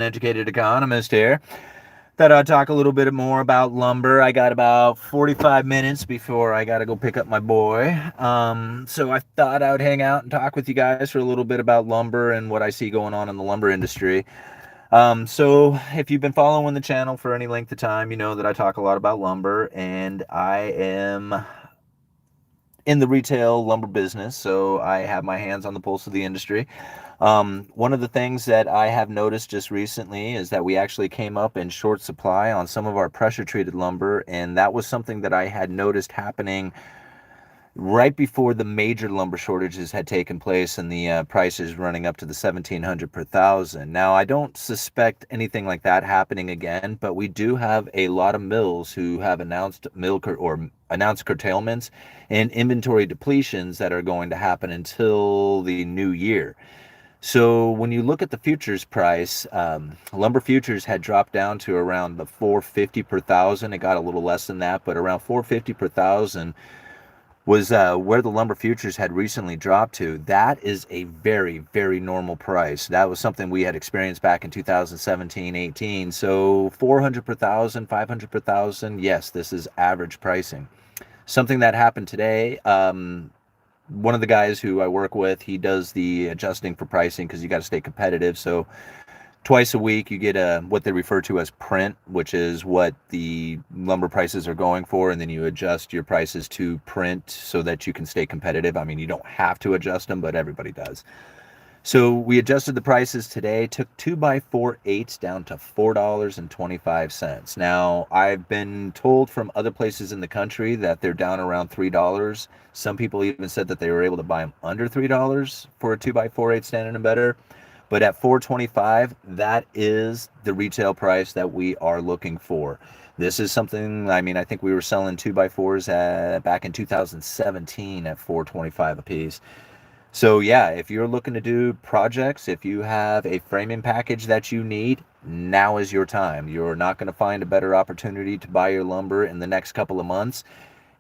Uneducated Economist here. Thought I'd talk a little bit more about lumber. I got about 45 minutes before I got to go pick up my boy. So I thought I would hang out and talk with you guys for a little bit about lumber and what I see going on in the lumber industry. So if you've been following the channel for any length of time, you know that I talk a lot about lumber, and I am in the retail lumber business, so I have my hands on the pulse of the industry. One of the things that I have noticed just recently is that we actually came up in short supply on some of our pressure treated lumber, and that was something that I had noticed happening right before the major lumber shortages had taken place and the prices running up to the 1700 per thousand. Now, I don't suspect anything like that happening again, but we do have a lot of mills who have announced announced curtailments and inventory depletions that are going to happen until the new year. So when you look at the futures price, lumber futures had dropped down to around the 450 per thousand. It got a little less than that, but around 450 per thousand was where the lumber futures had recently dropped to. That is a very, very normal price. That was something we had experienced back in 2017, 18. So 400 per thousand, 500 per thousand, yes, this is average pricing. Something that happened today, one of the guys who I work with, he does the adjusting for pricing because you got to stay competitive. So twice a week you get a what they refer to as print, which is what the lumber prices are going for, and then you adjust your prices to print so that you can stay competitive. I mean, you don't have to adjust them, but everybody does. So we adjusted the prices today, took 2x4/8 down to $4.25. Now, I've been told from other places in the country that they're down around $3. Some people even said that they were able to buy them under $3 for a 2x4/8 standard and better. But at 425, that is the retail price that we are looking for. This is something, I mean, I think we were selling 2x4s back in 2017 at 425 a piece. So yeah, if you're looking to do projects, if you have a framing package that you need, now is your time. You're not going to find a better opportunity to buy your lumber in the next couple of months.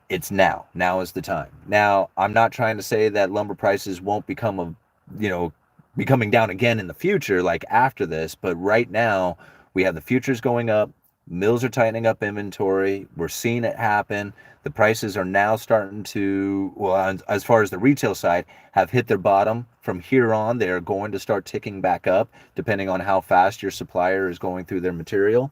It's now. Now is the time. Now, I'm not trying to say that lumber prices won't you know, be coming down again in the future, like after this, but right now we have the futures going up. Mills are tightening up inventory. We're seeing it happen. The prices are now starting to, well, as far as the retail side, have hit their bottom. From here on, they're going to start ticking back up, depending on how fast your supplier is going through their material.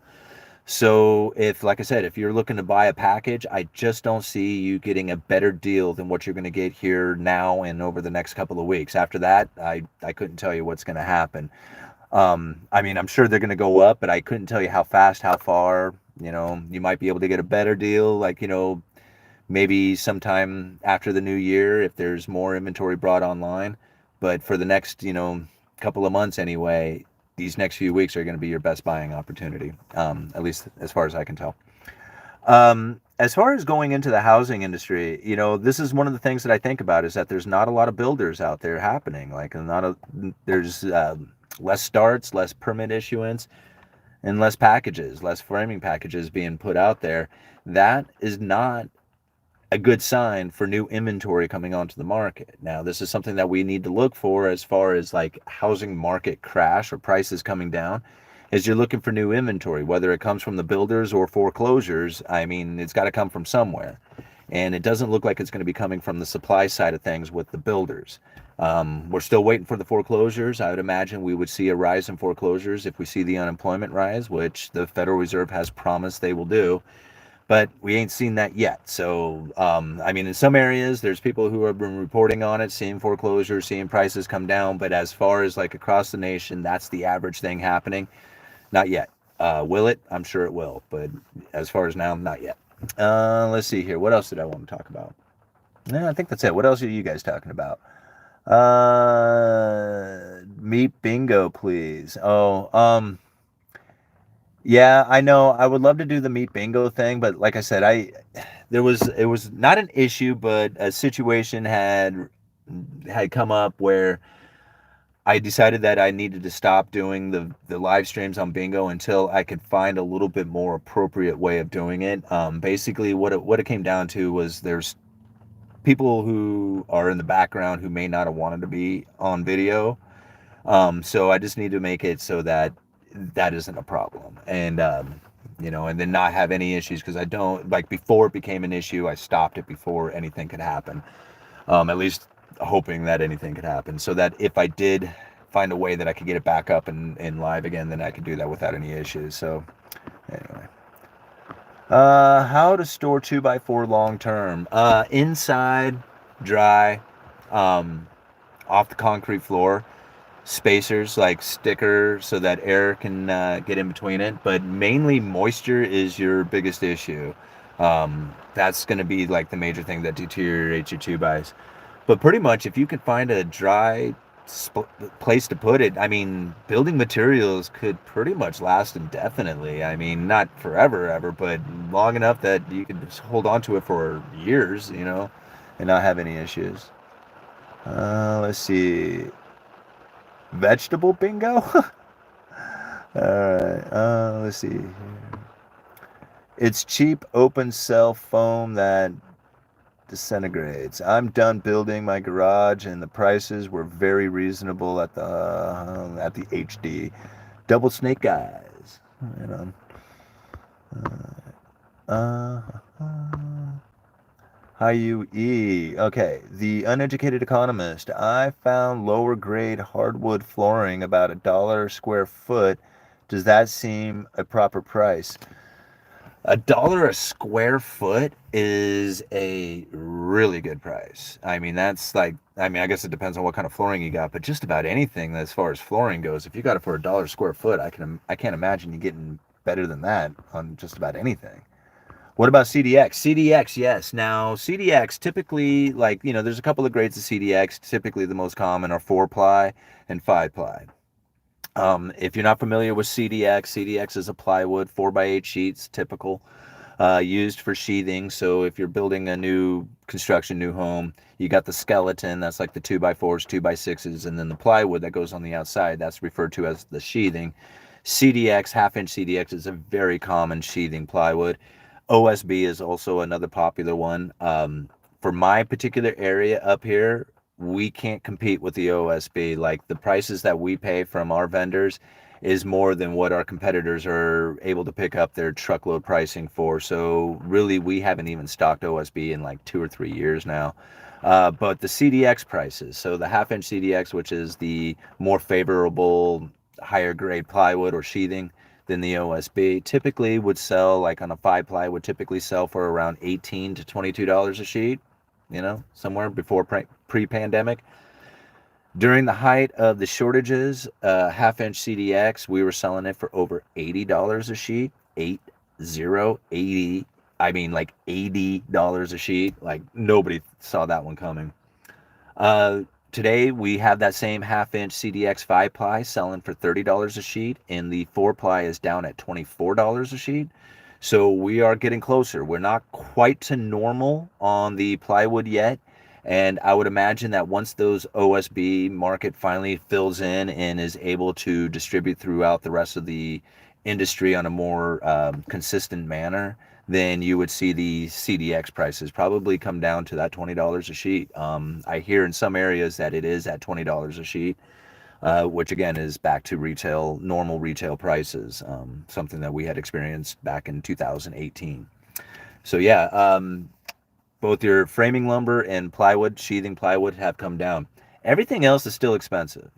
So if, like I said, if you're looking to buy a package, I just don't see you getting a better deal than what you're going to get here now and over the next couple of weeks. After that, I couldn't tell you what's going to happen. I mean, I'm sure they're going to go up, but I couldn't tell you how fast, how far. You know, you might be able to get a better deal, like, you know, maybe sometime after the new year if there's more inventory brought online. But for the next, you know, couple of months anyway, these next few weeks are going to be your best buying opportunity, at least as far as I can tell. As far as going into the housing industry, you know, this is one of the things that I think about is that there's not a lot of builders out there happening. Like, there's less starts, less permit issuance, and less packages, less framing packages being put out there. That is not a good sign for new inventory coming onto the market. Now, this is something that we need to look for as far as like housing market crash or prices coming down. Is you're looking for new inventory, whether it comes from the builders or foreclosures. I mean, it's got to come from somewhere. And it doesn't look like it's going to be coming from the supply side of things with the builders. We're still waiting for the foreclosures. I would imagine we would see a rise in foreclosures if we see the unemployment rise, which the Federal Reserve has promised they will do, but we ain't seen that yet. So, I mean, in some areas, there's people who have been reporting on it, seeing foreclosures, seeing prices come down. But as far as like across the nation, that's the average thing happening. Not yet. Will it? I'm sure it will. But as far as now, not yet. Let's see here. What else did I want to talk about? Yeah, I think that's it. What else are you guys talking about? Meat bingo, please. Yeah, I know. I would love to do the meat bingo thing, but like I said, it was not an issue, but a situation had come up where I decided that I needed to stop doing the live streams on bingo until I could find a little bit more appropriate way of doing it. Basically, what it came down to was there's people who are in the background who may not have wanted to be on video. So I just need to make it so that that isn't a problem. And and then not have any issues, because I don't like, before it became an issue, I stopped it before anything could happen. At least hoping that anything could happen, so that if I did find a way that I could get it back up and live again, then I could do that without any issues. So anyway, how to store 2x4 long term? Inside, dry, um, off the concrete floor. Spacers like sticker so that air can get in between it, but mainly moisture is your biggest issue. That's going to be like the major thing that deteriorates your 2x. But pretty much, if you can find a dry place to put it, I mean, building materials could pretty much last indefinitely. I mean, not forever, ever, but long enough that you can just hold on to it for years, and not have any issues. Let's see. Vegetable bingo? Alright, let's see. It's cheap open cell foam that disintegrates. I'm done building my garage, and the prices were very reasonable at the HD. Double snake eyes. Right on. IUE. Okay, the Uneducated Economist. I found lower grade hardwood flooring about $1 square foot. Does that seem a proper price? $1 a square foot is a really good price. I mean, that's like, I mean, I guess it depends on what kind of flooring you got, but just about anything as far as flooring goes, if you got it for $1 square foot, I can't imagine you getting better than that on just about anything. What about CDX? CDX, yes. Now, CDX typically, like, there's a couple of grades of CDX. Typically, the most common are 4-ply and 5-ply. If you're not familiar with CDX, CDX is a plywood 4x8 sheets, typical, used for sheathing. So if you're building a new construction, new home, you got the skeleton, that's like the 2x4s, 2x6s, and then the plywood that goes on the outside, that's referred to as the sheathing. CDX, half-inch CDX, is a very common sheathing plywood. OSB is also another popular one. For my particular area up here, we can't compete with the OSB. Like, the prices that we pay from our vendors is more than what our competitors are able to pick up their truckload pricing for. So really, we haven't even stocked OSB in like 2 or 3 years now. But the CDX prices, so the half-inch CDX, which is the more favorable, higher grade plywood or sheathing than the OSB, typically would sell, like on a 5-ply, would typically sell for around $18 to $22 a sheet, somewhere before pre-pandemic. During the height of the shortages, half-inch CDX, we were selling it for over $80 a sheet. 80. I mean, like $80 a sheet. Like, nobody saw that one coming. Today, we have that same half-inch CDX 5-ply selling for $30 a sheet, and the 4-ply is down at $24 a sheet. So we are getting closer. We're not quite to normal on the plywood yet, and I would imagine that once those OSB market finally fills in and is able to distribute throughout the rest of the industry on a more consistent manner, then you would see the CDX prices probably come down to that $20 a sheet. I hear in some areas that it is at $20 a sheet, which again is back to normal retail prices, something that we had experienced back in 2018. So yeah, both your framing lumber and plywood, sheathing plywood, have come down. Everything else is still expensive.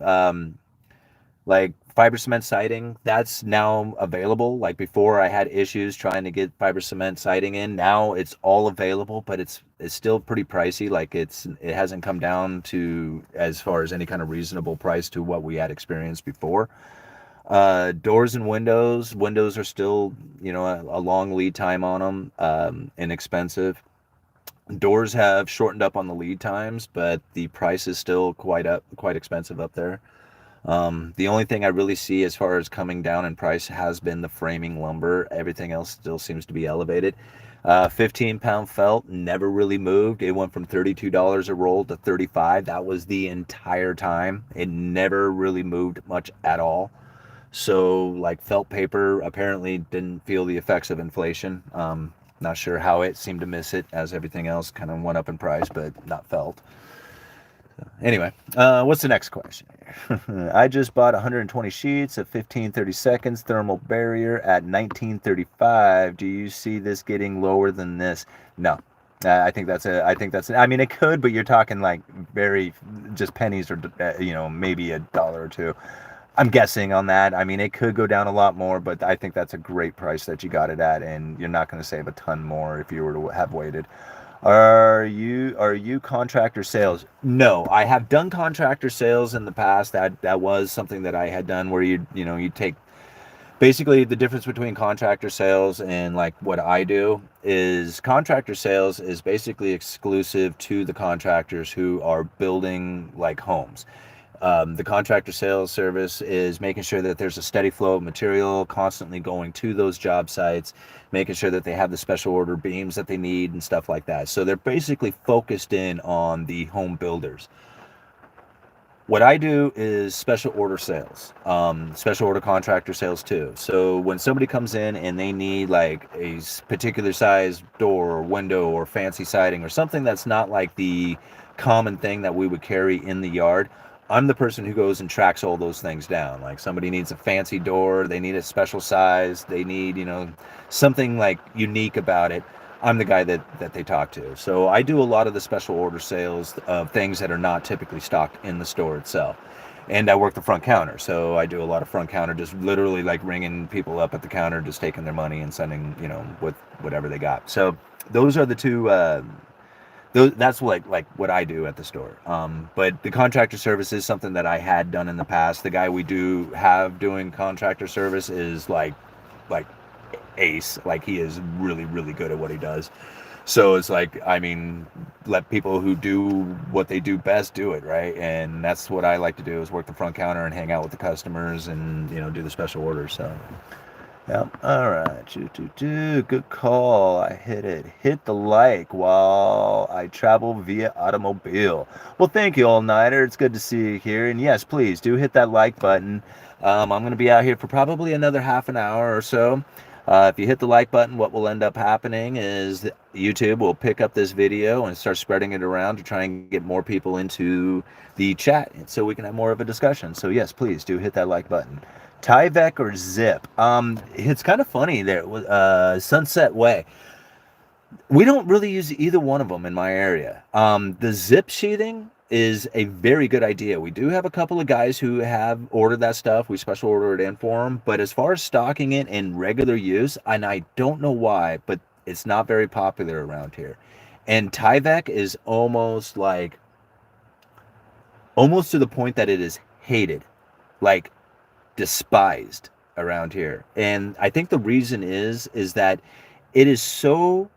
Like fiber cement siding, that's now available. Like before, I had issues trying to get fiber cement siding in. Now it's all available, but it's still pretty pricey. Like it hasn't come down to as far as any kind of reasonable price to what we had experienced before. Doors and windows are still, a long lead time on them, and expensive. Doors have shortened up on the lead times, but the price is still quite expensive up there. The only thing I really see as far as coming down in price has been the framing lumber. Everything else still seems to be elevated. 15-pound felt never really moved. It went from $32 a roll to $35. That was the entire time. It never really moved much at all. So, like, felt paper apparently didn't feel the effects of inflation. Not sure how it seemed to miss it, as everything else kind of went up in price, but not felt. Anyway, what's the next question here? I just bought 120 sheets of 15-30 seconds thermal barrier at 1935. Do you see this getting lower than this? No. I mean, it could, but you're talking like very just pennies or, maybe $1 or two. I'm guessing on that. I mean, it could go down a lot more, but I think that's a great price that you got it at, and you're not going to save a ton more if you were to have waited. Are you contractor sales? No, I have done contractor sales in the past. That was something that I had done where you take basically the difference between contractor sales and like what I do is contractor sales is basically exclusive to the contractors who are building like homes. The contractor sales service is making sure that there's a steady flow of material constantly going to those job sites, making sure that they have the special order beams that they need and stuff like that. So they're basically focused in on the home builders. What I do is special order sales, special order contractor sales too. So when somebody comes in and they need like a particular size door or window or fancy siding or something that's not like the common thing that we would carry in the yard, I'm the person who goes and tracks all those things down. Like somebody needs a fancy door, they need a special size, they need, something like unique about it. I'm the guy that they talk to. So I do a lot of the special order sales of things that are not typically stocked in the store itself. And I work the front counter. So I do a lot of front counter, just literally like ringing people up at the counter, just taking their money and sending, with whatever they got. So those are the two, that's like what I do at the store. But the contractor service is something that I had done in the past. The guy we do have doing contractor service is like ace. Like he is really, really good at what he does. So it's like, I mean, let people who do what they do best do it, right? And that's what I like to do is work the front counter and hang out with the customers and, do the special orders. So, yeah. All right. Good call. I hit it. Hit the like while I travel via automobile. Well, thank you, All Nighter. It's good to see you here. And yes, please do hit that like button. I'm going to be out here for probably another half an hour or so. If you hit the like button, what will end up happening is that YouTube will pick up this video and start spreading it around to try and get more people into the chat so we can have more of a discussion. So yes, please do hit that like button. Tyvek or Zip? It's kind of funny there. Sunset Way. We don't really use either one of them in my area. The Zip sheathing is a very good idea. We do have a couple of guys who have ordered that stuff. We special order it in for them. But as far as stocking it in regular use, and I don't know why, but it's not very popular around here. And Tyvek is almost to the point that it is hated, like despised around here. And I think the reason is that it is so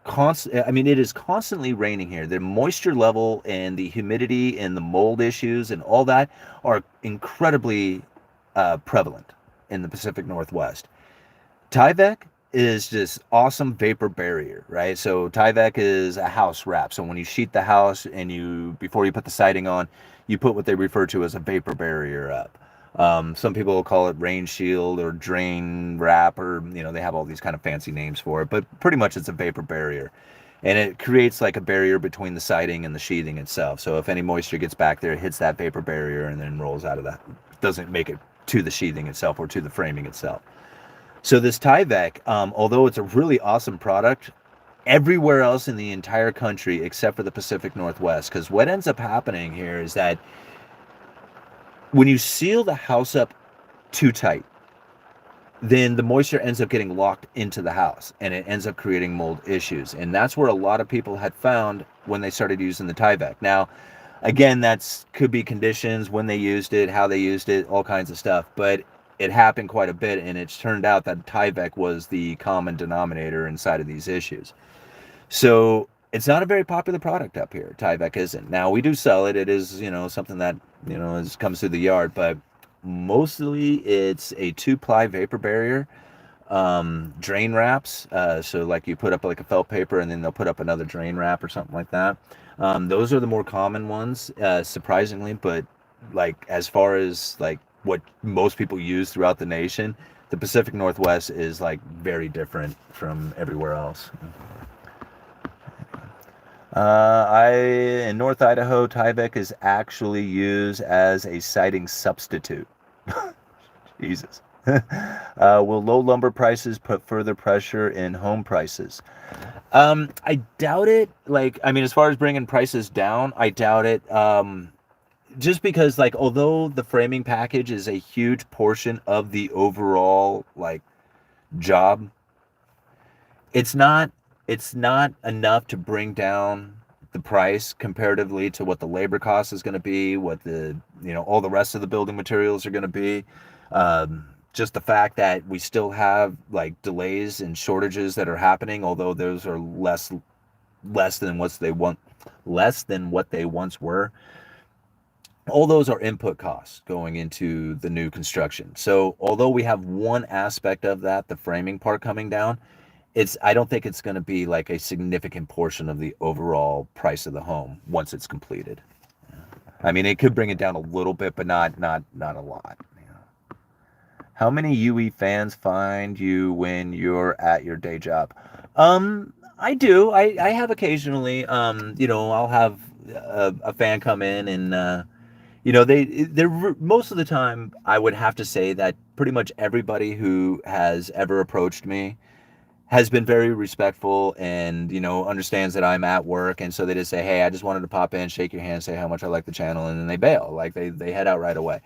it is constantly raining here. The moisture level and the humidity and the mold issues and all that are incredibly prevalent in the Pacific Northwest. Tyvek is just awesome vapor barrier, right? So Tyvek is a house wrap. So when you sheet the house and before you put the siding on, you put what they refer to as a vapor barrier up. Some people will call it rain shield or drain wrap, or they have all these kind of fancy names for it, but pretty much it's a vapor barrier, and it creates like a barrier between the siding and the sheathing itself. So if any moisture gets back there, it hits that vapor barrier and then rolls out of that. It doesn't make it to the sheathing itself or to the framing itself. So this Tyvek, although it's a really awesome product, everywhere else in the entire country except for the Pacific Northwest, because what ends up happening here is that when you seal the house up too tight, then the moisture ends up getting locked into the house and it ends up creating mold issues. And that's where a lot of people had found when they started using the Tyvek. Now, again, could be conditions, when they used it, how they used it, all kinds of stuff. But it happened quite a bit, and it's turned out that Tyvek was the common denominator inside of these issues. So it's not a very popular product up here. Tyvek isn't. Now, we do sell it. It is, something that, comes through the yard, but mostly it's a 2-ply vapor barrier, drain wraps. So like you put up like a felt paper and then they'll put up another drain wrap or something like that. Those are the more common ones, surprisingly, but like as far as like what most people use throughout the nation, the Pacific Northwest is like very different from everywhere else. I in North Idaho, Tyvek is actually used as a siding substitute. Jesus. Will low lumber prices put further pressure in home prices? I doubt it. Like, I mean, as far as bringing prices down, I doubt it. Just because, like, although the framing package is a huge portion of the overall like job, it's not it's not enough to bring down the price comparatively to what the labor cost is going to be, what the all the rest of the building materials are going to be. Just the fact that we still have like delays and shortages that are happening, although those are less than what they once were. All those are input costs going into the new construction. So although we have one aspect of that, the framing part coming down, it's I don't think it's going to be like a significant portion of the overall price of the home once it's completed. I mean, it could bring it down a little bit, but not a lot. How many UE fans find you when you're at your day job? I do. I have occasionally. I'll have a fan come in and they're most of the time. I would have to say that pretty much everybody who has ever approached me has been very respectful and understands that I'm at work, and so they just say, hey, I just wanted to pop in, shake your hand, say how much I like the channel, and then they bail. Like they head out right away.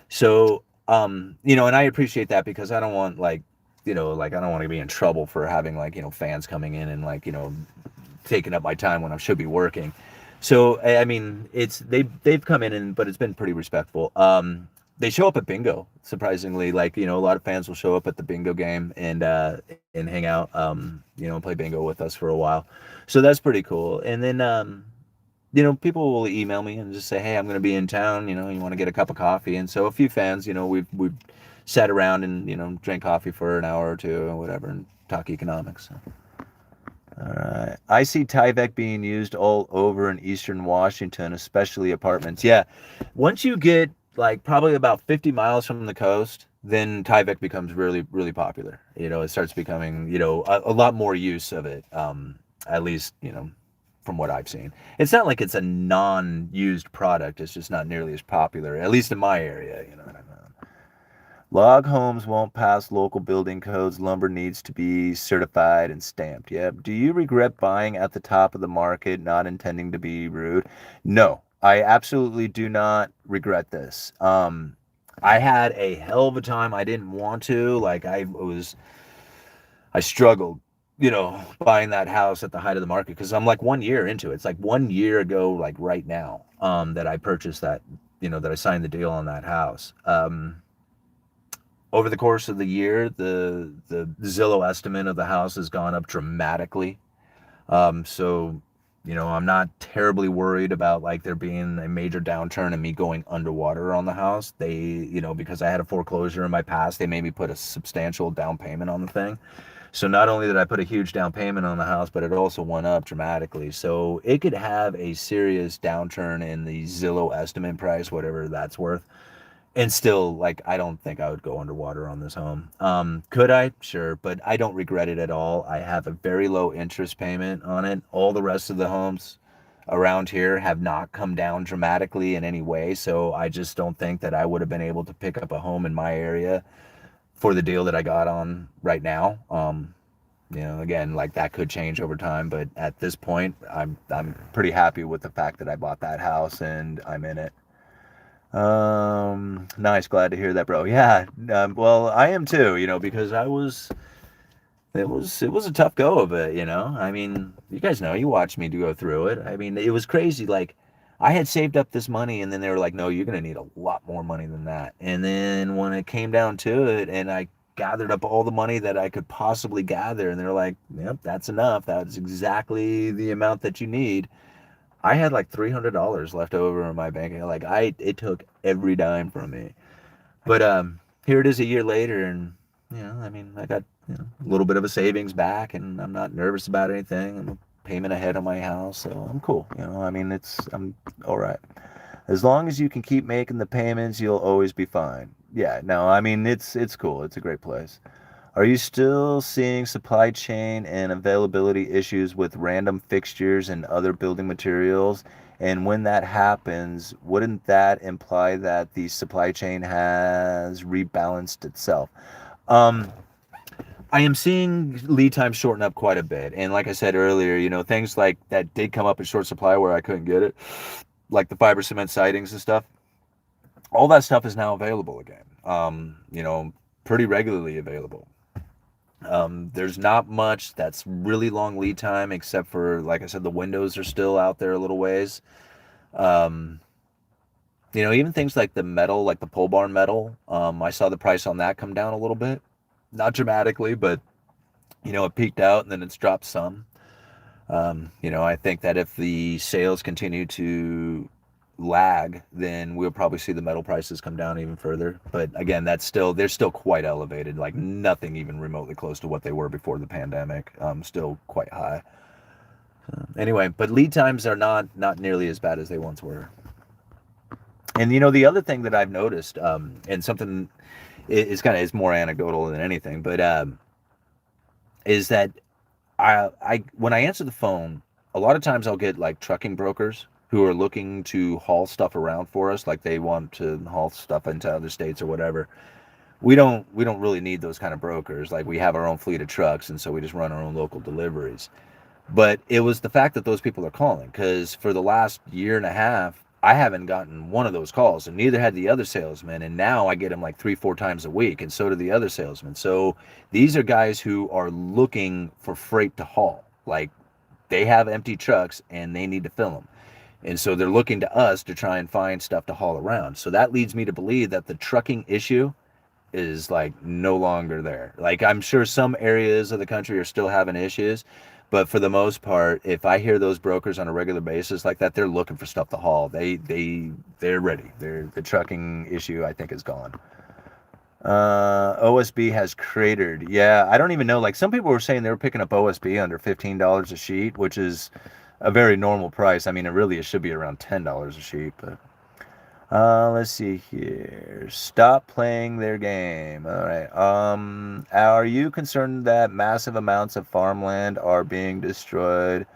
So and I appreciate that because I don't want like I don't want to be in trouble for having like fans coming in and like taking up my time when I should be working. So I mean, they've come in and but it's been pretty respectful. They show up at bingo, surprisingly. Like a lot of fans will show up at the bingo game and hang out, and play bingo with us for a while. So that's pretty cool. And then people will email me and just say, hey, I'm going to be in town. You want to get a cup of coffee? And so a few fans, we've sat around and drank coffee for an hour or two or whatever and talk economics. So. All right. I see Tyvek being used all over in Eastern Washington, especially apartments. Yeah. Once you get like probably about 50 miles from the coast, then Tyvek becomes really, really popular. It starts becoming, a lot more use of it. At least, from what I've seen. It's not like it's a non-used product. It's just not nearly as popular, at least in my area, what I mean. Log homes won't pass local building codes. Lumber needs to be certified and stamped. Yep. Do you regret buying at the top of the market, not intending to be rude? No, I absolutely do not regret this. I had a hell of a time. I didn't want to. Like I struggled, buying that house at the height of the market because I'm like 1 year into it. It's like 1 year ago, like right now, that I purchased that, that I signed the deal on that house. Over the course of the year, the Zillow estimate of the house has gone up dramatically. So, I'm not terribly worried about like there being a major downturn and me going underwater on the house. They, because I had a foreclosure in my past, they made me put a substantial down payment on the thing. So not only did I put a huge down payment on the house, but it also went up dramatically. So it could have a serious downturn in the Zillow estimate price, whatever that's worth. And still, like, I don't think I would go underwater on this home. Could I? Sure, but I don't regret it at all. I have a very low interest payment on it. All the rest of the homes around here have not come down dramatically in any way. So I just don't think that I would have been able to pick up a home in my area for the deal that I got on right now. Again, like that could change over time, but at this point, I'm pretty happy with the fact that I bought that house and I'm in it. Nice. Glad to hear that, bro. Yeah. Well, I am too, because it was a tough go of it, I mean, you guys know, you watched me go through it. I mean, it was crazy. Like, I had saved up this money and then they were like, no, you're going to need a lot more money than that. And then when it came down to it and I gathered up all the money that I could possibly gather and they're like, yep, that's enough. That's exactly the amount that you need. I had like $300 left over in my bank account. Like it took every dime from me. But here it is a year later, and I mean, I got a little bit of a savings back, and I'm not nervous about anything. I'm a payment ahead on my house, so I'm cool. I mean, I'm all right. As long as you can keep making the payments, you'll always be fine. Yeah, no, I mean, it's cool. It's a great place. Are you still seeing supply chain and availability issues with random fixtures and other building materials? And when that happens, wouldn't that imply that the supply chain has rebalanced itself? Um, I am seeing lead time shorten up quite a bit. And like I said earlier, things like that did come up in short supply where I couldn't get it, like the fiber cement sidings and stuff. All that stuff is now available again. Pretty regularly available. There's not much that's really long lead time, except for, like I said, the windows are still out there a little ways. Um, even things like the metal, like the pole barn metal, I saw the price on that come down a little bit. Not dramatically, but, it peaked out and then it's dropped some. I think that if the sales continue to lag, then we'll probably see the metal prices come down even further. But again, they're still quite elevated, like nothing even remotely close to what they were before the pandemic. Still quite high. Anyway, but lead times are not nearly as bad as they once were. And the other thing that I've noticed, and something is more anecdotal than anything, but is that I when I answer the phone, a lot of times I'll get like trucking brokers who are looking to haul stuff around for us, like they want to haul stuff into other states or whatever. We don't really need those kind of brokers. Like we have our own fleet of trucks, and so we just run our own local deliveries. But it was the fact that those people are calling, because for the last year and a half, I haven't gotten one of those calls, and neither had the other salesman. And now I get them like 3-4 times a week, and so do the other salesmen. So these are guys who are looking for freight to haul. Like they have empty trucks and they need to fill them. And so they're looking to us to try and find stuff to haul around. So that leads me to believe that the trucking issue is like no longer there. Like I'm sure some areas of the country are still having issues, but for the most part, if I hear those brokers on a regular basis like that, they're looking for stuff to haul. They're ready. The trucking issue, I think, is gone. OSB has cratered. Yeah, I don't even know. Like some people were saying they were picking up OSB under $15 a sheet, which is a very normal price. I mean, it should be around $10 a sheet, but let's see here. Stop playing their game. All right. Are you concerned that massive amounts of farmland are being destroyed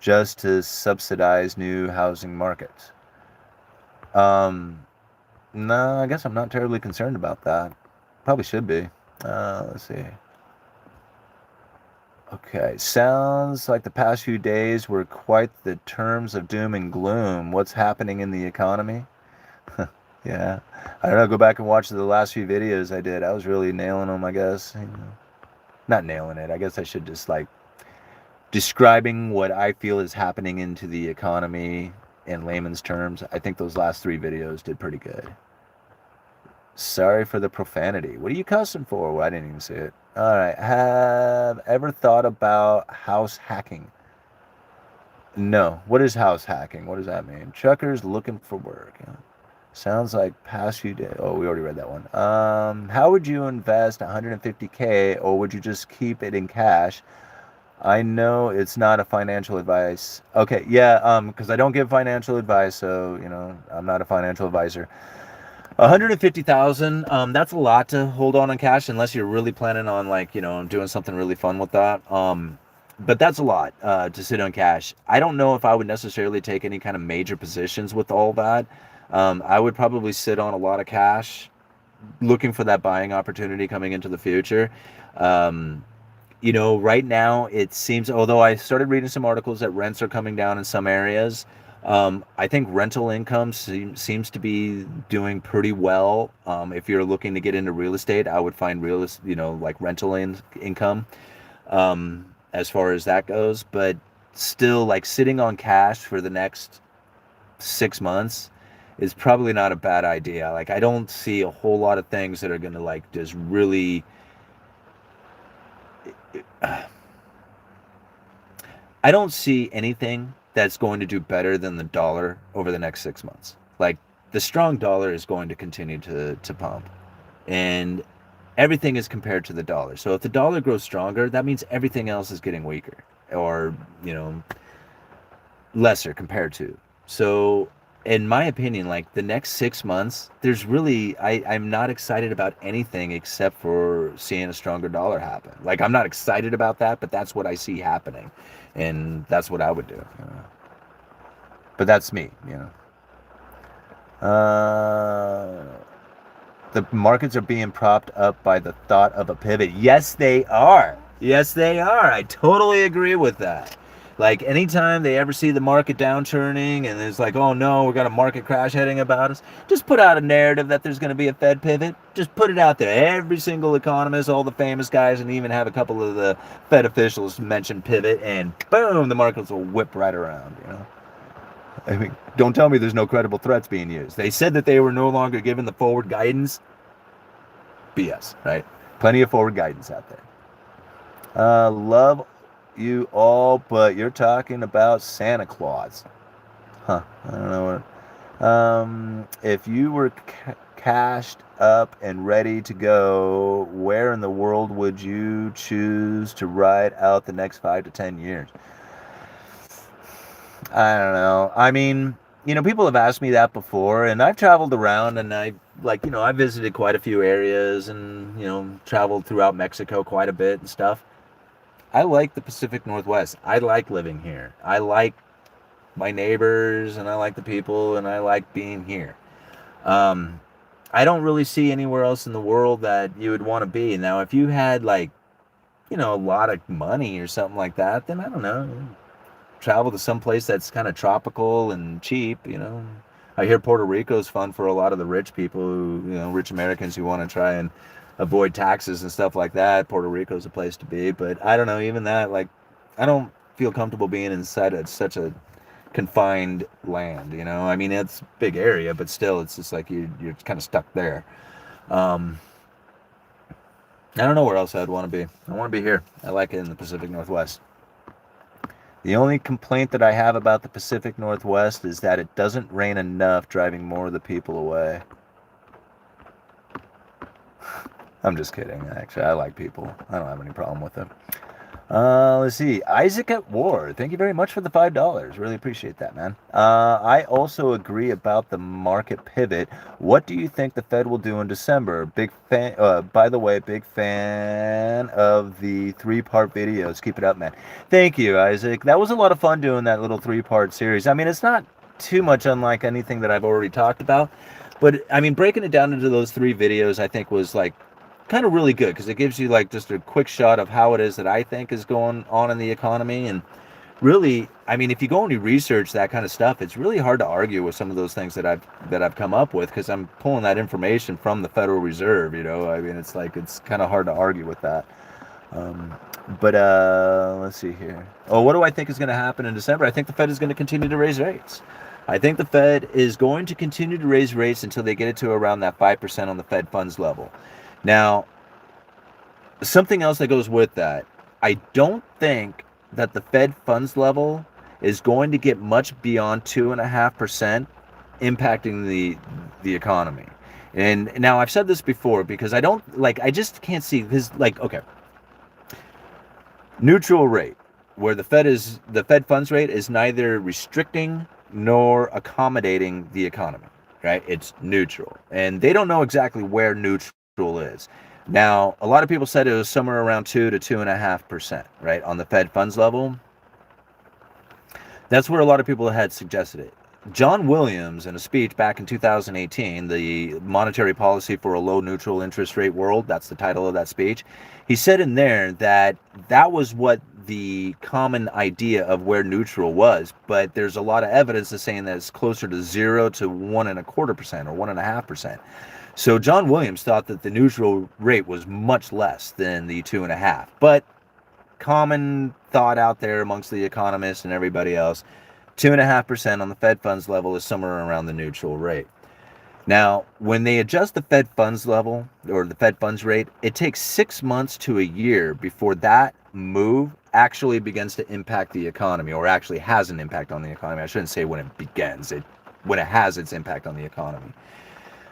just to subsidize new housing markets? No, I guess I'm not terribly concerned about that. Probably should be. Let's see. Okay, sounds like the past few days were quite the terms of doom and gloom. What's happening in the economy? Yeah, I don't know. Go back and watch the last few videos I did. I was really nailing them, I guess. Not nailing it. I guess I should just like describing what I feel is happening into the economy in layman's terms. I think those last 3 videos did pretty good. Sorry for the profanity. What are you cussing for? Well, I didn't even see it. All right. Have ever thought about house hacking? No. What is house hacking? What does that mean? Truckers looking for work. Sounds like past few days. Oh, we already read that one. How would you invest 150K, or would you just keep it in cash? I know it's not a financial advice. Okay, yeah, because I don't give financial advice, so I'm not a financial advisor. 150,000. That's a lot to hold on cash unless you're really planning on doing something really fun with that. But that's a lot to sit on cash. I don't know if I would necessarily take any kind of major positions with all that. I would probably sit on a lot of cash, looking for that buying opportunity coming into the future. Right now it seems, although I started reading some articles that rents are coming down in some areas, I think rental income seems to be doing pretty well. If you're looking to get into real estate, I would find like rental income as far as that goes. But still, like sitting on cash for the next 6 months is probably not a bad idea. Like I don't see a whole lot of things that are going to like just really I don't see anything that's going to do better than the dollar over the next 6 months. Like the strong dollar is going to continue to pump, and everything is compared to the dollar. So if the dollar grows stronger, that means everything else is getting weaker or lesser compared to. So in my opinion, like the next 6 months, there's really I'm not excited about anything except for seeing a stronger dollar happen. Like I'm not excited about that, but that's what I see happening, and that's what I would do. But that's me, you know. The markets are being propped up by the thought of a pivot. Yes, they are. Yes, they are. I totally agree with that. Like anytime they ever see the market downturning and it's like, oh no, we got a market crash heading about us, just put out a narrative that there's going to be a Fed pivot. Just put it out there. Every single economist, all the famous guys, and even have a couple of the Fed officials mention pivot, and boom, the markets will whip right around. You know. I mean, don't tell me there's no credible threats being used. They said that they were no longer given the forward guidance. BS, right? Plenty of forward guidance out there. Love you all, but you're talking about Santa Claus. Huh. I don't know what. If you were cashed up and ready to go, where in the world would you choose to ride out the next 5 to 10 years? I don't know. I mean, people have asked me that before, and I've traveled around, and I visited quite a few areas, and traveled throughout Mexico quite a bit and stuff. I like the Pacific Northwest. I like living here. I like my neighbors, and I like the people, and I like being here. Um, I don't really see anywhere else in the world that you would want to be. Now, if you had a lot of money or something like that, then I don't know, travel to some place that's kind of tropical and cheap. I hear Puerto Rico's fun for a lot of the rich people rich Americans who want to try and avoid taxes and stuff like that. Puerto Rico's a place to be, but I don't know, even that, like, I don't feel comfortable being inside of such a confined land. I mean, it's a big area, but still, it's just like you're kind of stuck there. Um, I don't know where else I'd want to be. I want to be here. I like it in the Pacific Northwest. The only complaint that I have about the Pacific Northwest is that it doesn't rain enough, driving more of the people away. I'm just kidding, actually. I like people. I don't have any problem with them. Let's see. Isaac at War. Thank you very much for the $5. Really appreciate that, man. I also agree about the market pivot. What do you think the Fed will do in December? Big fan. By the way, big fan of the 3-part videos. Keep it up, man. Thank you, Isaac. That was a lot of fun doing that little 3-part series. I mean, it's not too much unlike anything that I've already talked about, but I mean, breaking it down into those 3 videos, I think was like kind of really good because it gives you like just a quick shot of how it is that I think is going on in the economy. And really, I mean, if you go and you research that kind of stuff, it's really hard to argue with some of those things that I've come up with, because I'm pulling that information from the Federal Reserve. I mean, it's like it's kind of hard to argue with that. But let's see here. Oh, what do I think is going to happen in December? I think the Fed is going to continue to raise rates. I think the Fed is going to continue to raise rates until they get it to around that 5% on the Fed funds level. Now, something else that goes with that, I don't think that the Fed funds level is going to get much beyond 2.5%, impacting the economy. And now I've said this before because I just can't see this. Like, okay, neutral rate, where the Fed funds rate is neither restricting nor accommodating the economy, right? It's neutral, and they don't know exactly where neutral is. Now, a lot of people said it was somewhere around 2 to 2.5%, right, on the Fed funds level. That's where a lot of people had suggested it. John Williams, in a speech back in 2018, the Monetary Policy for a Low Neutral Interest Rate World, that's the title of that speech, he said in there that that was what the common idea of where neutral was, but there's a lot of evidence that's saying that it's closer to 0 to 1.25% or 1.5%. So John Williams thought that the neutral rate was much less than the 2.5%, but common thought out there amongst the economists and everybody else, 2.5% on the Fed funds level is somewhere around the neutral rate. Now, when they adjust the Fed funds level or the Fed funds rate, it takes 6 months to a year before that move actually begins to impact the economy, or actually has an impact on the economy. I shouldn't say when it begins, when it has its impact on the economy.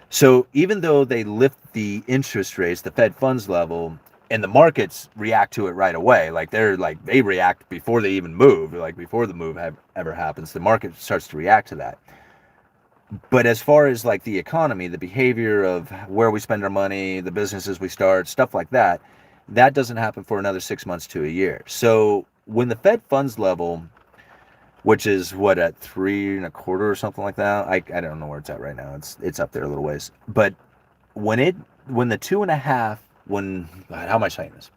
So even though they lift the interest rates, the Fed funds level, and the markets react to it right away, they react before they even move, like before the move ever happens, the market starts to react to that. But as far as like the economy, the behavior of where we spend our money, the businesses we start, stuff like that, that doesn't happen for another 6 months to a year. So when the Fed funds level, which is what, at 3.25 or something like that, I don't know where it's at right now. It's up there a little ways. But when the 2.5, when God, how am I saying this?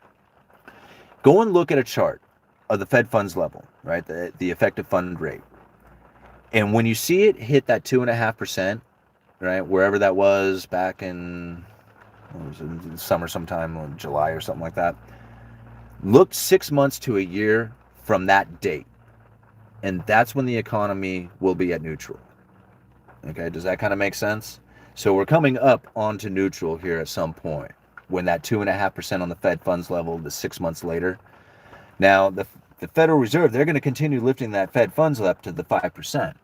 Go and look at a chart of the Fed funds level, right? The effective fund rate. And when you see it hit that 2.5%, right, wherever that was back in, what was it, in summer sometime, in July or something like that, look 6 months to a year from that date. And that's when the economy will be at neutral. Okay, does that kind of make sense? So we're coming up onto neutral here at some point when that 2.5% on the Fed funds level, the 6 months later. Now, the Federal Reserve, they're going to continue lifting that Fed funds up to the 5%.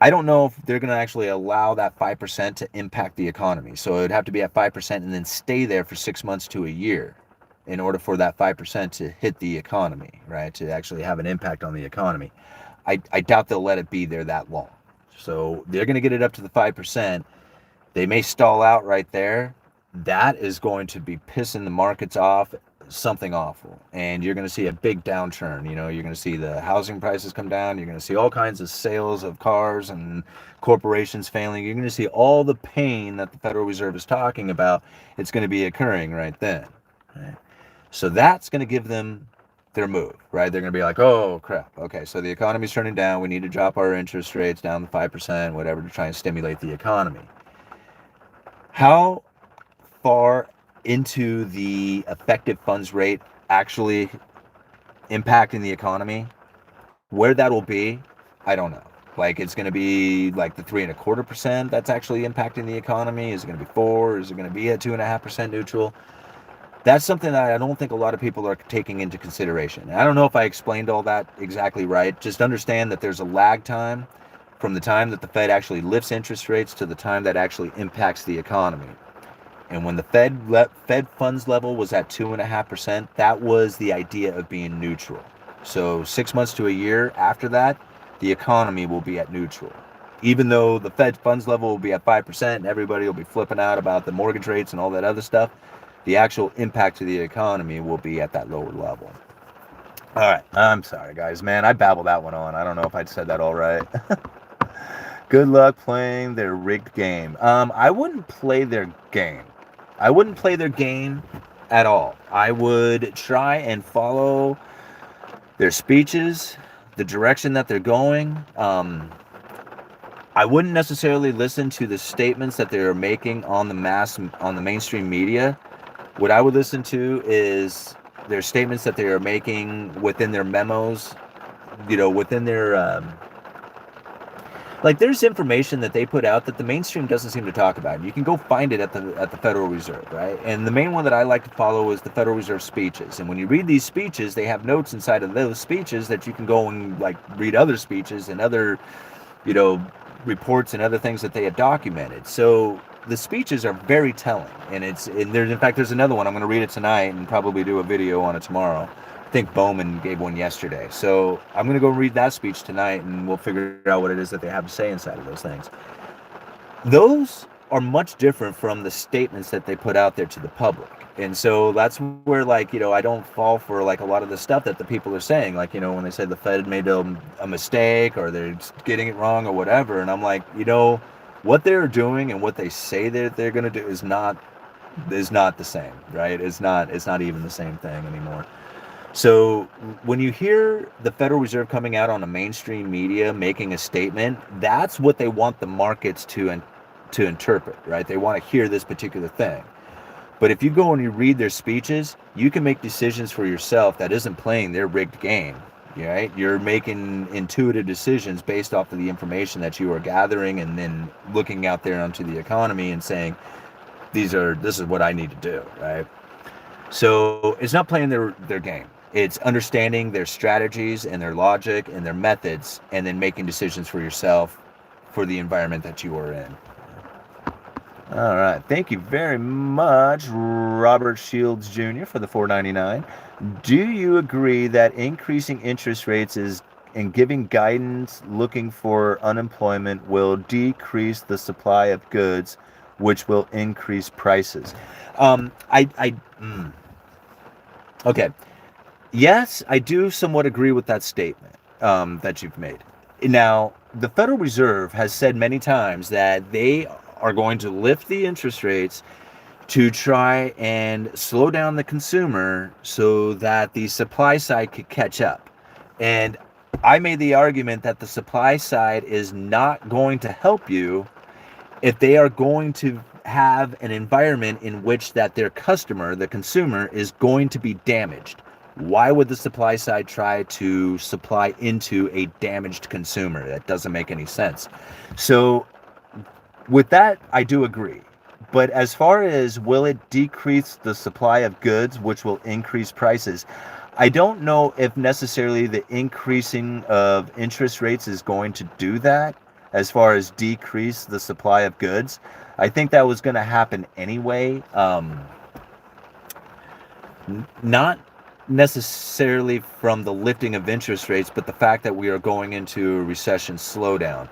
I don't know if they're going to actually allow that 5% to impact the economy. So it would have to be at 5% and then stay there for 6 months to a year in order for that 5% to hit the economy, right? To actually have an impact on the economy. I doubt they'll let it be there that long. So they're going to get it up to the 5%. They may stall out right there. That is going to be pissing the markets off, something awful. And you're going to see a big downturn. You know, you're going to see the housing prices come down. You're going to see all kinds of sales of cars and corporations failing. You're going to see all the pain that the Federal Reserve is talking about. It's going to be occurring right then. Right? So that's going to give them their move, right? They're going to be like, oh, crap. Okay, so the economy's turning down. We need to drop our interest rates down to 5%, whatever, to try and stimulate the economy. How far into the effective funds rate actually impacting the economy, where that'll be, I don't know. Like, it's going to be like the 3.25% that's actually impacting the economy. Is it going to be 4? Is it going to be at 2.5% neutral? That's something that I don't think a lot of people are taking into consideration. I don't know if I explained all that exactly right. Just understand that there's a lag time from the time that the Fed actually lifts interest rates to the time that actually impacts the economy. And when the Fed funds level was at 2.5%, that was the idea of being neutral. So 6 months to a year after that, the economy will be at neutral. Even though the Fed funds level will be at 5% and everybody will be flipping out about the mortgage rates and all that other stuff, the actual impact to the economy will be at that lower level. All right, I'm sorry, guys. Man, I babbled that one on. I don't know if I said that all right. Good luck playing their rigged game. I wouldn't play their game. I wouldn't play their game at all. I would try and follow their speeches, the direction that they're going. I wouldn't necessarily listen to the statements that they're making on the mainstream media. What I would listen to is their statements that they are making within their memos, within their like, there's information that they put out that the mainstream doesn't seem to talk about. You can go find it at the Federal Reserve, right? And the main one that I like to follow is the Federal Reserve speeches. And when you read these speeches, they have notes inside of those speeches that you can go and like read other speeches and other, you know, reports and other things that they have documented. So the speeches are very telling. And there's, in fact, there's another one. I'm going to read it tonight and probably do a video on it tomorrow. I think Bowman gave one yesterday. So I'm going to go read that speech tonight and we'll figure out what it is that they have to say inside of those things. Those are much different from the statements that they put out there to the public. And so that's where, like, I don't fall for like a lot of the stuff that the people are saying, like, when they say the Fed made a mistake or they're getting it wrong or whatever. And I'm like, what they're doing and what they say that they're going to do is not the same, right? It's not even the same thing anymore. So when you hear the Federal Reserve coming out on the mainstream media making a statement, that's what they want the markets to interpret, right? They want to hear this particular thing. But if you go and you read their speeches, you can make decisions for yourself that isn't playing their rigged game, right? You're making intuitive decisions based off of the information that you are gathering and then looking out there onto the economy and saying, this is what I need to do, right? So it's not playing their game. It's understanding their strategies and their logic and their methods and then making decisions for yourself for the environment that you are in. All right. Thank you very much, Robert Shields Jr. for the $4.99. Do you agree that increasing interest rates is and giving guidance looking for unemployment will decrease the supply of goods, which will increase prices. I okay. Yes, I do somewhat agree with that statement that you've made. Now, the Federal Reserve has said many times that they are going to lift the interest rates to try and slow down the consumer so that the supply side could catch up. And I made the argument that the supply side is not going to help you if they are going to have an environment in which that their customer, the consumer, is going to be damaged. Why would the supply side try to supply into a damaged consumer? That doesn't make any sense. So with that, I do agree. But as far as will it decrease the supply of goods, which will increase prices, I don't know if necessarily the increasing of interest rates is going to do that as far as decrease the supply of goods. I think that was going to happen anyway. Not necessarily from the lifting of interest rates, but the fact that we are going into a recession slowdown.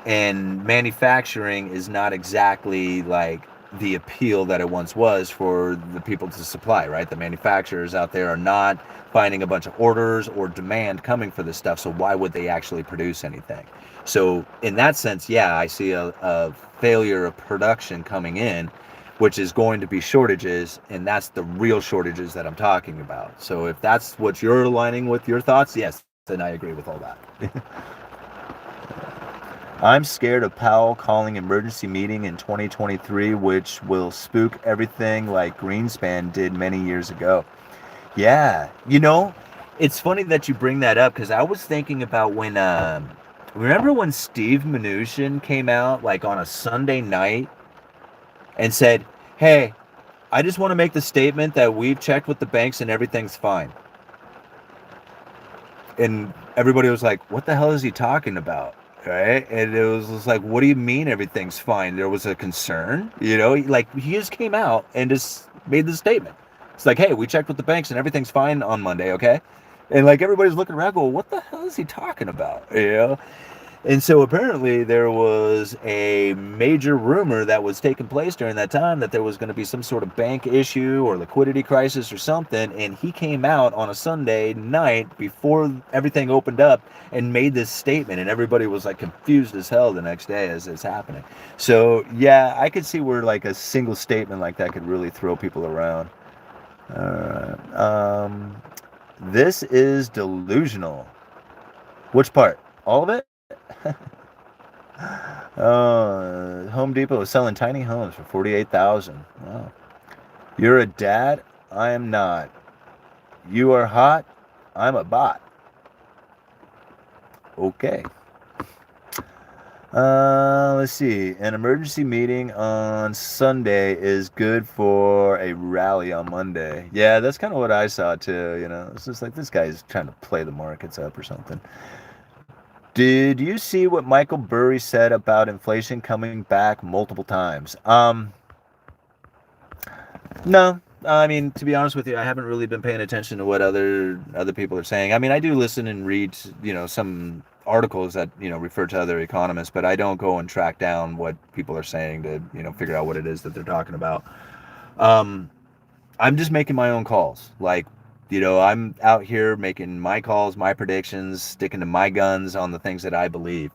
And manufacturing is not exactly like the appeal that it once was for the people to supply, right? The manufacturers out there are not finding a bunch of orders or demand coming for this stuff, so why would they actually produce anything? So in that sense, yeah, I see a failure of production coming in, which is going to be shortages, and that's the real shortages that I'm talking about. So if that's what you're aligning with your thoughts, yes, then I agree with all that. I'm scared of Powell calling emergency meeting in 2023, which will spook everything like Greenspan did many years ago. Yeah, it's funny that you bring that up because I was thinking about when, remember when Steve Mnuchin came out like on a Sunday night and said, "Hey, I just want to make the statement that we've checked with the banks and everything's fine." And everybody was like, "What the hell is he talking about?" Right? And it was just like, "What do you mean everything's fine?" There was a concern, like he just came out and just made the statement. It's like, "Hey, we checked with the banks and everything's fine on Monday, okay?" And like everybody's looking around, going, "What the hell is he talking about?" And so apparently there was a major rumor that was taking place during that time that there was going to be some sort of bank issue or liquidity crisis or something. And he came out on a Sunday night before everything opened up and made this statement. And everybody was like confused as hell the next day as it's happening. So yeah, I could see where like a single statement like that could really throw people around. This is delusional. Which part? All of it? Home Depot is selling tiny homes for 48,000. Wow. You're a dad? I am not. You are hot? I'm a bot. Okay. Let's see. An emergency meeting on Sunday is good for a rally on Monday. Yeah, that's kind of what I saw too. It's just like this guy's trying to play the markets up or something. Did you see what Michael Burry said about inflation coming back multiple times? No. I mean, to be honest with you, I haven't really been paying attention to what other people are saying. I mean, I do listen and read, some articles that, refer to other economists, but I don't go and track down what people are saying to, figure out what it is that they're talking about. Um, I'm just making my own calls. Like, I'm out here making my calls, my predictions, sticking to my guns on the things that I believe.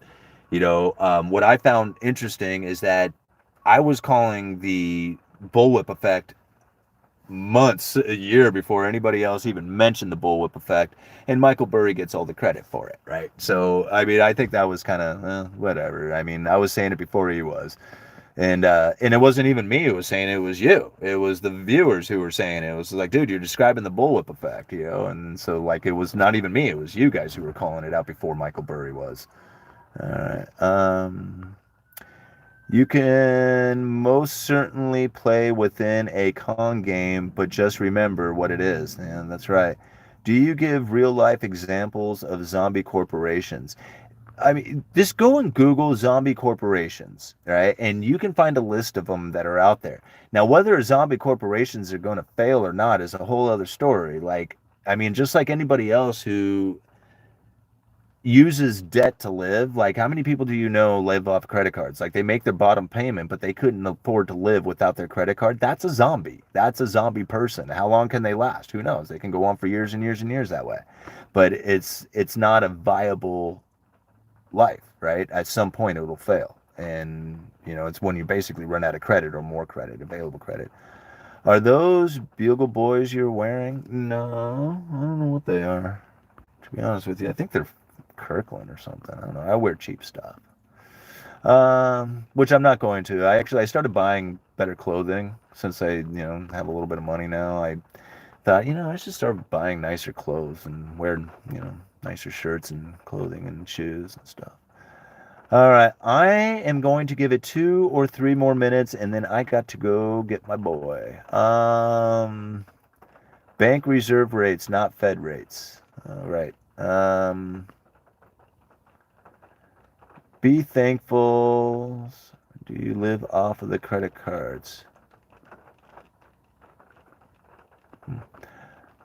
What I found interesting is that I was calling the bullwhip effect months, a year before anybody else even mentioned the bullwhip effect, and Michael Burry gets all the credit for it, right? So, I mean, I think that was kind of whatever. I mean, I was saying it before he was, and it wasn't even me who was saying it, it was you. It was the viewers who were saying it. It was like, dude, you're describing the bullwhip effect, and so like it was not even me, it was you guys who were calling it out before Michael Burry was. All right. You can most certainly play within a con game, but just remember what it is. And that's right. Do you give real life examples of zombie corporations? I mean, just go and Google zombie corporations, right? And you can find a list of them that are out there. Now, whether zombie corporations are going to fail or not is a whole other story. Like, I mean, just like anybody else who uses debt to live. Like, how many people do you know live off credit cards? Like, they make their bottom payment, but they couldn't afford to live without their credit card. That's a zombie. That's a zombie person. How long can they last? Who knows? They can go on for years and years and years that way. But it's not a viable life, right? At some point it will fail. And it's when you basically run out of credit or more credit, available credit. Are those Bugle Boys you're wearing? No, I don't know what they are. To be honest with you, I think they're Kirkland or something. I don't know. I wear cheap stuff, which I'm not going to. I started buying better clothing since I have a little bit of money now. I thought I should start buying nicer clothes and wear nicer shirts and clothing and shoes and stuff. All right, I am going to give it 2 or 3 more minutes, and then I got to go get my boy. Bank reserve rates, not Fed rates. All right. Be thankful. Do you live off of the credit cards?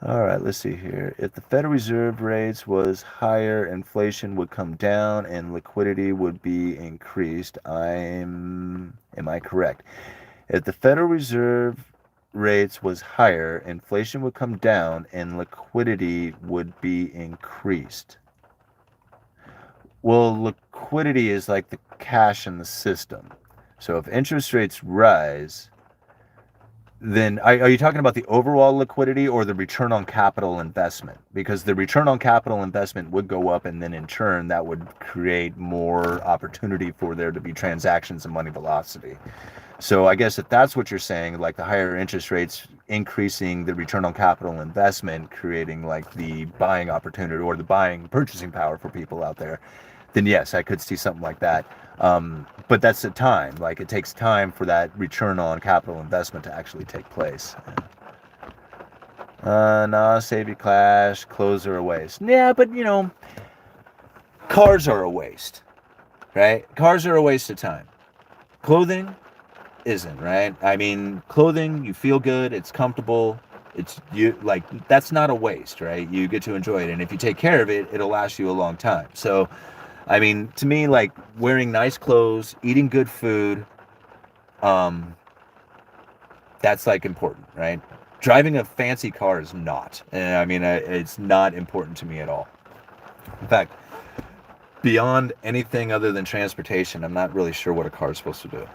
All right, let's see here. If the Federal Reserve rates was higher, inflation would come down and liquidity would be increased. Am I correct? If the Federal Reserve rates was higher, inflation would come down and liquidity would be increased. Well, liquidity is like the cash in the system. So if interest rates rise, then are you talking about the overall liquidity or the return on capital investment? Because the return on capital investment would go up, and then in turn that would create more opportunity for there to be transactions and money velocity. So I guess if that's what you're saying, like the higher interest rates increasing the return on capital investment, creating like the buying opportunity or the purchasing power for people out there, then yes, I could see something like that. But that's the time. Like, it takes time for that return on capital investment to actually take place. Nah, save your cash, clothes are a waste. Yeah, but cars are a waste, right? Cars are a waste of time. Clothing isn't, right? I mean, clothing, you feel good, it's comfortable, that's not a waste, right? You get to enjoy it, and if you take care of it, it'll last you a long time. So I mean, to me, like, wearing nice clothes, eating good food, that's like important, right? Driving a fancy car is not. And I mean, it's not important to me at all. In fact, beyond anything other than transportation, I'm not really sure what a car is supposed to do.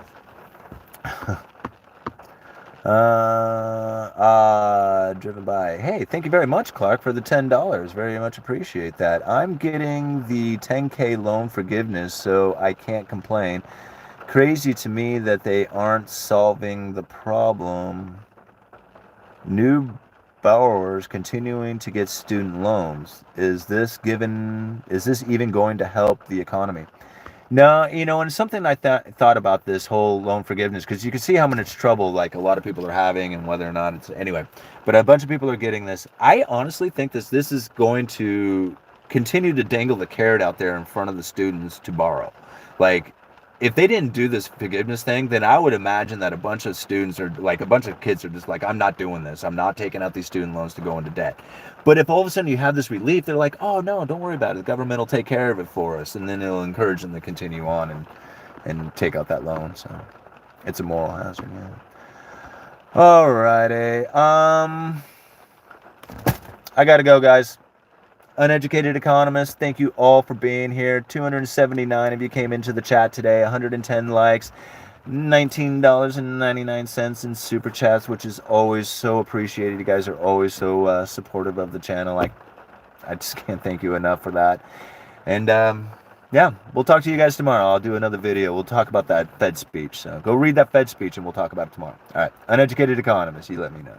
Driven by. Hey, thank you very much, Clark, for the $10. Very much appreciate that. I'm getting the 10K loan forgiveness, so I can't complain. Crazy to me that they aren't solving the problem. New borrowers continuing to get student loans. Is this even going to help the economy? No, and something I thought about this whole loan forgiveness, because you can see how much trouble like a lot of people are having, and whether or not it's anyway. But a bunch of people are getting this. I honestly think this is going to continue to dangle the carrot out there in front of the students to borrow. Like, if they didn't do this forgiveness thing, then I would imagine that a bunch of students are like, a bunch of kids are just like, I'm not doing this. I'm not taking out these student loans to go into debt. But if all of a sudden you have this relief, they're like, oh no, don't worry about it. The government will take care of it for us. And then it'll encourage them to continue on and take out that loan. So it's a moral hazard, yeah. Alrighty. I gotta go, guys. Uneducated Economist, thank you all for being here. 279 of you came into the chat today. 110 likes. $19.99 in super chats, which is always so appreciated. You guys are always so supportive of the channel. I just can't thank you enough for that. And yeah, we'll talk to you guys tomorrow. I'll do another video. We'll talk about that Fed speech. So go read that Fed speech and we'll talk about it tomorrow. All right, Uneducated Economist, you let me know.